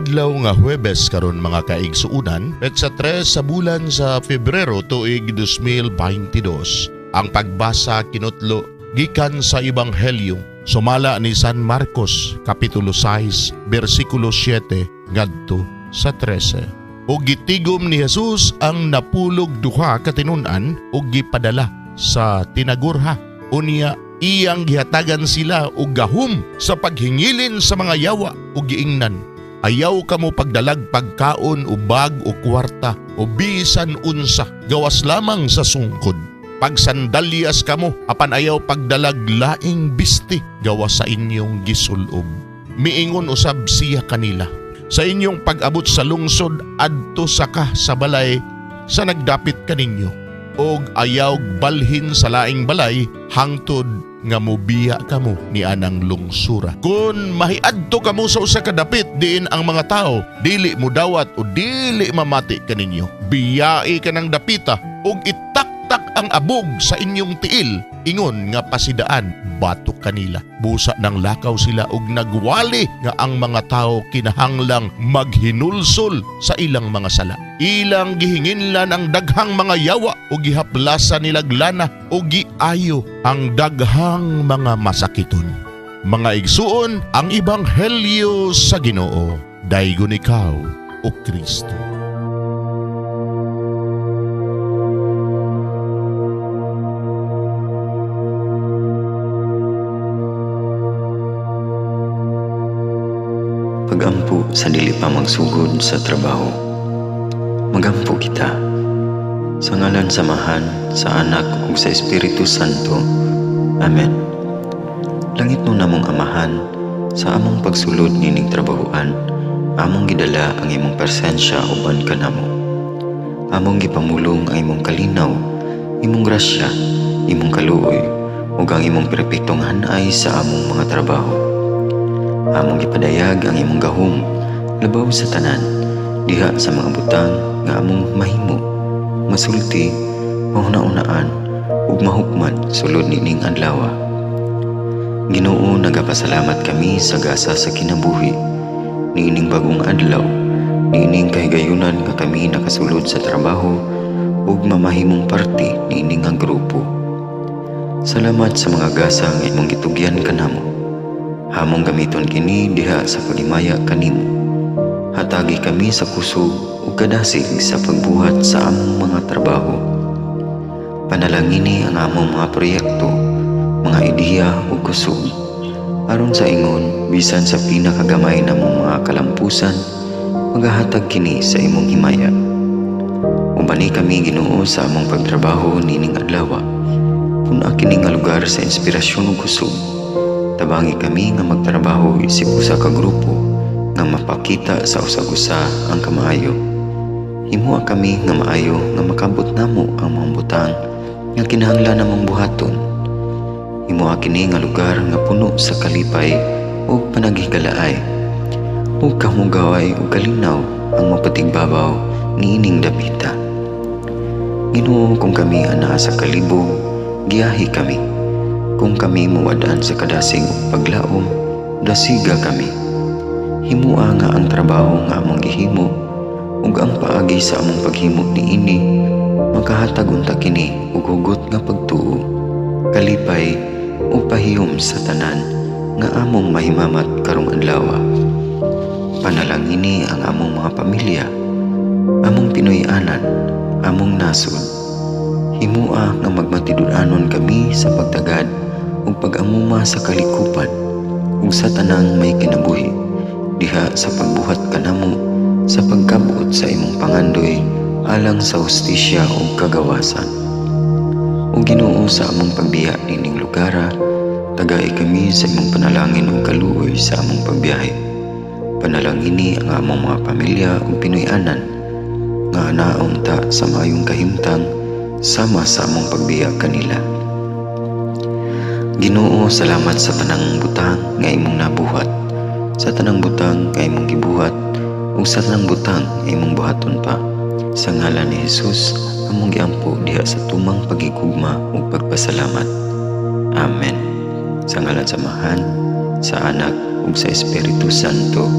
Adlaw nga Huwebes karon mga kaigsuunan, petsa 3 sa bulan sa Pebrero tuig 2022. Ang pagbasa kinutlo gikan sa Ebanghelyo sumala ni San Marcos kapitulo 6 bersikulo 7 ngadto sa 13. Ug gitigom ni Jesus ang napulog duha ka tinun-an ug gipadala sa tinagurha. Unya iyang gihatagan sila og gahom sa paghingilin sa mga yawa ug giingnan. Ayaw kamo pagdalag pagkaon o bag o kwarta o bisan unsa, gawas lamang sa sungkod. Pagsandalyas kamo, apan ayaw pagdalag laing bisti, gawas sa inyong gisulob. Miingon usab siya kanila, sa inyong pag-abot sa lungsod, adto saka sa balay sa nagdapit kaninyo. Og ayaw balhin sa laing balay, hangtod nga mobiya kamo ni anang lungsura. Kung mahiadto kamo sa usa ka dapit diin ang mga tao, dili mo dawat o dili mamati kaninyo. Biyai ka ng dapita og itaktak ang abog sa inyong tiil. Ingon nga pasidaan, batok kanila. Busa ng lakaw sila og nagwali nga ang mga tao kinahanglang maghinulsol sa ilang mga sala. Ilang gihinginlan ang daghang mga yawa o gihaplasan nilag lana o giayo ang daghang mga masakiton. Mga igsuon, ang Ebanghelyo sa Ginoo. Daygon ikaw, o Kristo. Pagampo sa dili pa magsugod sa trabaho. Magampo kita sa ngalan samahan sa Anak ug sa Espiritu Santo. Amen. Langit no namong Amahan, sa among pagsulod nining trabahoan, among gidala ang imong presensya uban kanamo. Among gipamulong ang imong kalinaw, imong grasya, imong kaluoy, ug ang imong perpektong hanay sa among mga trabaho. Among gipadayag ang imong gahom labaw sa tanan diha sa mga butang nga among mahimo, masulti, mahuna-unaan ug mahukman sulod nining adlaw. Ginoo, nagapasalamat kami sa gasa sa kinabuhi niining bagong adlaw, niining kahigayunan nga kami nakasulod sa trabaho ug mamahimong parte niining nga grupo. Salamat sa mga gasa nga imong gitugyan kanamo. Hamong gamiton kini diha sa pagimaya kanimo. Hatagi kami sa kusog ug kadasig sa pagbuhat sa among mga trabaho. Panalangini ang among mga proyekto, mga ideya ug kusog. Aron sa ingon, bisan sa pinakagamay namong mga kalampusan, magahatag kini sa imong himaya. Ubani kami Ginoo sa among pagtrabaho nining adlaw. Puna kini nga lugar sa inspirasyon ug kusog. Tabangi kami nga magtrabaho isip usa ka grupo nga mapakita sa usag-usa ang kamaayo. Himuha kami nga maayo nga makabot namo ang mga butang nga kinahanglan namong buhaton. Himuha kini nga lugar nga puno sa kalipay ug panagihikalaay. Ug kamugaway ug kalinaw ang mapatigbabaw niining dapita. Ginoo, kung kami anaa sa kalibog, giyahi kami. Kung kami muwadaan sa kadasig ug paglaom, dasiga kami. Himua nga ang trabaho nga among gihimo ug ang paagi sa among paghimo niini makahatag unta kini og hugot nga pagtuo, kalipay ug pahiyom sa tanan nga among mahimamat karong adlaw. Panalangini ang among mga pamilya, among Pinoy-anan, among nasod. Himua nga magmatidud-anon kami sa pagtagad ug pag-amuma sa kalikupan ug sa tanang may kinabuhi diha sa pagbuhat kanamo sa pagkabot sa imong pangandoy alang sa hustisya ug kagawasan. Ug Ginoo, sa among pagbiya nining lugara, tagay kami sa imong panalangin ug kaluoy sa among pagbiyahe. Panalangini ang among mga pamilya ug Pinoy-anan nga anaon ta sa maayong kahimtang sama sa among pagbiya kanila. Ginoo, salamat sa tanang butang nga imong nabuhat, sa tanang butang nga imong gibuhat, ug sa tanang butang nga imong buhaton pa. Sa ngalan ni Jesus, among giampo diha sa tumang pagigugma ug pagpasalamat. Amen. Sa ngalan samahan, sa Anak ug sa Espiritu Santo.